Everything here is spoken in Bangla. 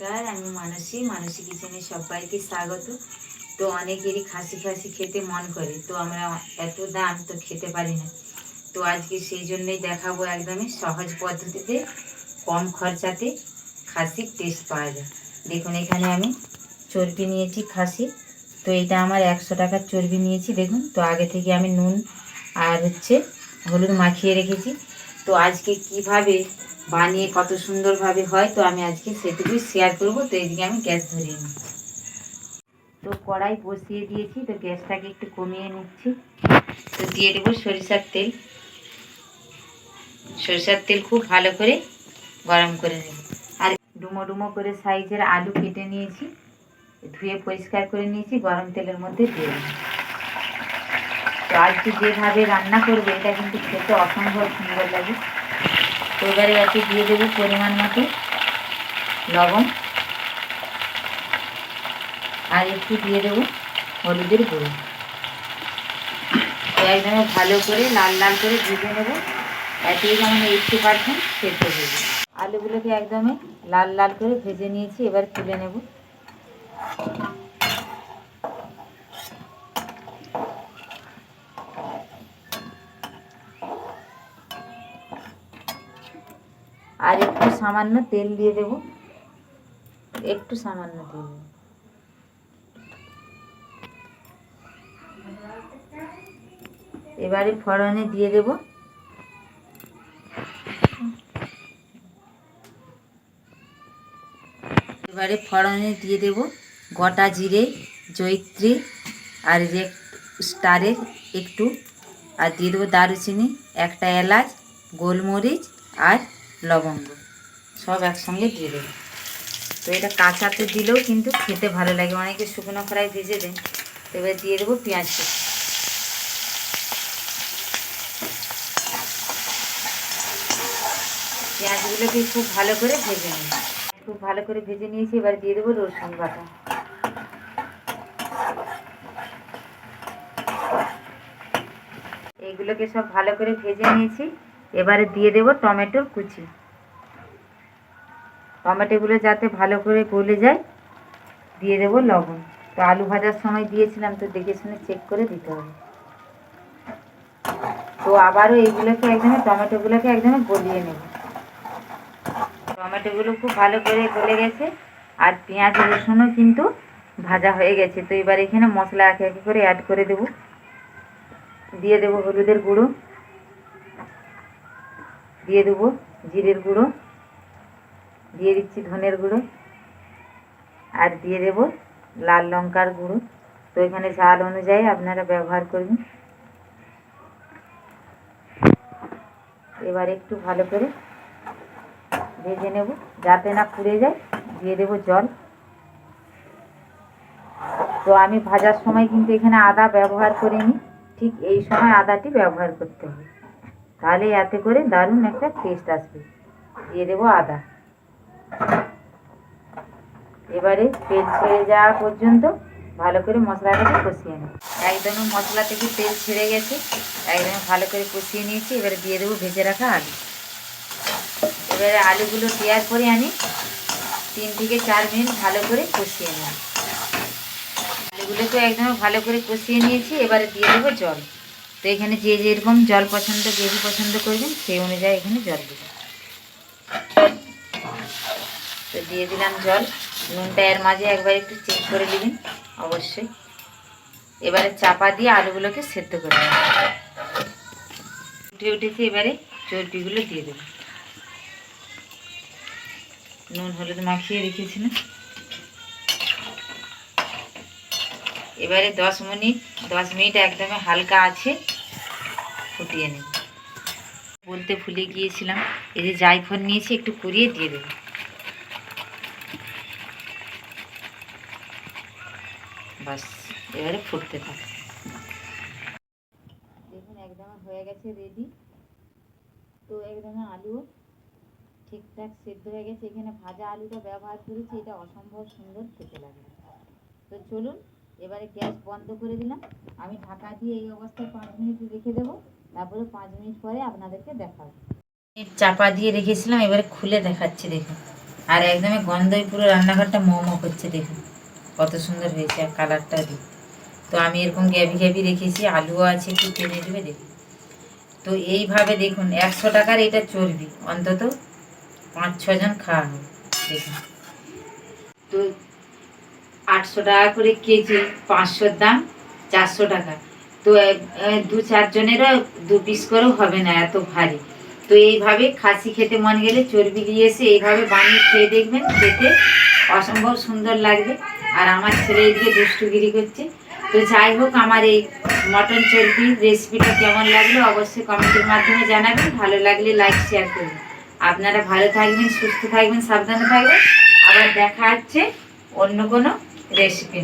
নমস্কার, আমি মানসী কিচেনে সবাইকে স্বাগত। তো অনেকেরই খাসি খেতে মন করে, তো আমরা এত দাম তো খেতে পারি না। তো আজকে সেই জন্যই দেখাবো একদমই সহজ পদ্ধতিতে কম খরচাতে খাসির টেস্ট পাওয়া যায়। দেখুন, এখানে আমি চর্বি নিয়েছি খাসি। তো এটা আমার 100 টাকার চর্বি নিয়েছি। দেখুন, তো আগে থেকে আমি নুন আর হলুদ মাখিয়ে রেখেছি। তো আজকে কিভাবে বানিয়ে কত সুন্দরভাবে হয়, তো আমি আজকে সেটুকুই শেয়ার করব। তো এদিকে আমি গ্যাস ধরিয়ে নিই। তো কড়াই বসিয়ে দিয়েছি, তো গ্যাসটাকে একটু কমিয়ে নিচ্ছি। তো দিয়ে দেবো সরিষার তেল। সরিষার তেল খুব ভালো করে গরম করে নেব। আর ডুমো ডুমো করে সাইজের আলু কেটে নিয়েছি, ধুয়ে পরিষ্কার করে নিয়েছি, গরম তেলের মধ্যে দিয়ে দেবো। তো আজকে যেভাবে রান্না করবে এটা কিন্তু খেতে অসম্ভব সুন্দর লাগে। তো এবারে এতে দিয়ে দেবো পরিমাণ মতো লবণ, আর একটু দিয়ে দেবো হলুদের গুঁড়ো। তো একদম ভালো করে লাল লাল করে ভেজে নেবো। এতেই যেমন 80% সেদ্ধ হয়ে যাবে। আলুগুলোকে একদমই লাল লাল করে ভেজে নিয়েছি, এবার তুলে নেব। আর একটু সামান্য তেল দিয়ে দেব, একটু সামান্য তেল। এবারে ফোড়নে দিয়ে দেব গোটা জিরে, জয়িত্রী আর রেড স্টারের একটু, আর দিয়ে দেবো দারুচিনি, একটা এলাচ, গোলমরিচ আর লবঙ্গ, সব একসঙ্গে দিয়ে দেবো। তো এটা কাঁচাতে দিলেও কিন্তু খেতে ভালো লাগে, অনেকে শুকনো খোলায় ভেজে দেন। তো এবার দিয়ে দেবো পেঁয়াজ কুচি। পেঁয়াজগুলোকে খুব ভালো করে ভেজে নিই। খুব ভালো করে ভেজে নিয়েছি, এবার দিয়ে দেবো রসুন বাটা। এইগুলোকে সব ভালো করে ভেজে নিয়েছি, এবারে দিয়ে দেবো টমেটোর কুচি। টমেটোগুলো যাতে ভালো করে গলে যায়, দিয়ে দেবো লবণ। তো আলু ভাজার সময় দিয়েছিলাম, তো দেখে শুনে চেক করে দিতে হবে। তো আবারও এইগুলোকে টমেটোগুলোকে একদমই গলিয়ে নেব। টমেটোগুলো খুব ভালো করে গলে গেছে, আর পেঁয়াজ রসুনও কিন্তু ভাজা হয়ে গেছে। তো এবার এখানে মশলা একে একে করে অ্যাড করে দেব। দিয়ে দেবো হলুদের গুঁড়ো, দিয়ে দেবো জিরের গুঁড়ো, দিয়ে দিচ্ছি ধনের গুঁড়ো, আর দিয়ে দেবো লাল লঙ্কার গুঁড়ো। তো এখানে ঝাল অনুযায়ী আপনারা ব্যবহার করবেন। এবার একটু ভালো করে ভেজে নেব, যাতে না পুড়ে যায়। দিয়ে দেবো জল। তো আমি ভাজার সময় কিন্তু এখানে আদা ব্যবহার করিনি, ঠিক এই সময় আদাটি ব্যবহার করতে হবে, তাহলে এতে করে দারুণ একটা টেস্ট আসবে। দিয়ে দেবো আদা। এবারে তেল ছেড়ে যাওয়া পর্যন্ত ভালো করে মশলাটাকে কষিয়ে নেব। একদমই মশলা থেকে তেল ছেড়ে গেছে, একদম ভালো করে কষিয়ে নিয়েছি। এবারে দিয়ে দেবো ভেজে রাখা আলু। এবারে আলুগুলো দেওয়ার পরে আমি 3 থেকে 4 মিনিট ভালো করে কষিয়ে নেব। আলুগুলোকে একদম ভালো করে কষিয়ে নিয়েছি, এবারে দিয়ে দেবো জল। তো এখানে যে যেরকম জল পছন্দ, গ্রেভি পছন্দ করবেন, সেই অনুযায়ী এখানে জল দেবেন। তো দিয়ে দিলাম জল। নুনটা এর মাঝে একবার একটু চেক করে নেবেন অবশ্যই। এবারে চাপা দিয়ে আলুগুলোকে সেদ্ধ করে নেব। উঠে উঠেছে, এবারে চর্বিগুলো দিয়ে দেব। নুন হলুদ মাখিয়ে রেখেছিলাম। এবারে 10 মিনিট একদমই হালকা আছে ফুটিয়ে নেব। বলতে ভুলে গিয়েছিলাম, এই যে জায়ফল নিয়েছি, একটু কুড়িয়ে দিয়ে দেব। বাস, এবারে ফুটতে থাকে। দেখুন, একদম হয়ে গেছে রেডি। তো একদম আলু ঠিকঠাক সেদ্ধ হয়ে গেছে। এখানে ভাজা আলুটা ব্যবহার করেছি, এটা অসম্ভব সুন্দর খেতে লাগে। তো চলুন, এবারে গ্যাস বন্ধ করে দিলাম। আমি ঢাকা দিয়ে এই অবস্থায় 5 মিনিট রেখে দেবো, তারপরে 5 মিনিট পরে আপনাদেরকে দেখাবো। চাপা দিয়ে রেখেছিলাম, এবারে খুলে দেখাচ্ছি। দেখুন, আর একদমই গন্ধই পুরো রান্নাঘরটা মোমো করছে, দেখুন কত সুন্দর হয়েছে আর কালারটা দিই। তো আমি এরকম গ্যাবি গ্যাবি রেখেছি, আলুও আছে, একটু টেনে দেবে দেখুন। তো এইভাবে দেখুন 100 টাকার এটা চর্বি অন্তত 5-6 জন খাওয়া হবে দেখুন। তো 800 টাকা করে কেজি, 500 দাম, 400 টাকা। তো 2-4 জনেরও 2 পিস করেও হবে না, এত ভারী। তো এইভাবে খাসি খেতে মন গেলে চর্বি দিয়ে এসে এইভাবে বানিয়ে খেয়ে দেখবেন, খেতে অসম্ভব সুন্দর লাগবে। আর আমার ছেলে এদিকে দুষ্টুগিরি করছে। তো যাই হোক, আমার এই মটন চর্বির রেসিপিটা কেমন লাগলো অবশ্যই কমেন্টের মাধ্যমে জানাবেন। ভালো লাগলে লাইক শেয়ার করবেন। আপনারা ভালো থাকবেন, সুস্থ থাকবেন, সাবধানে থাকবেন। আবার দেখা হচ্ছে অন্য কোনো রেসিপি।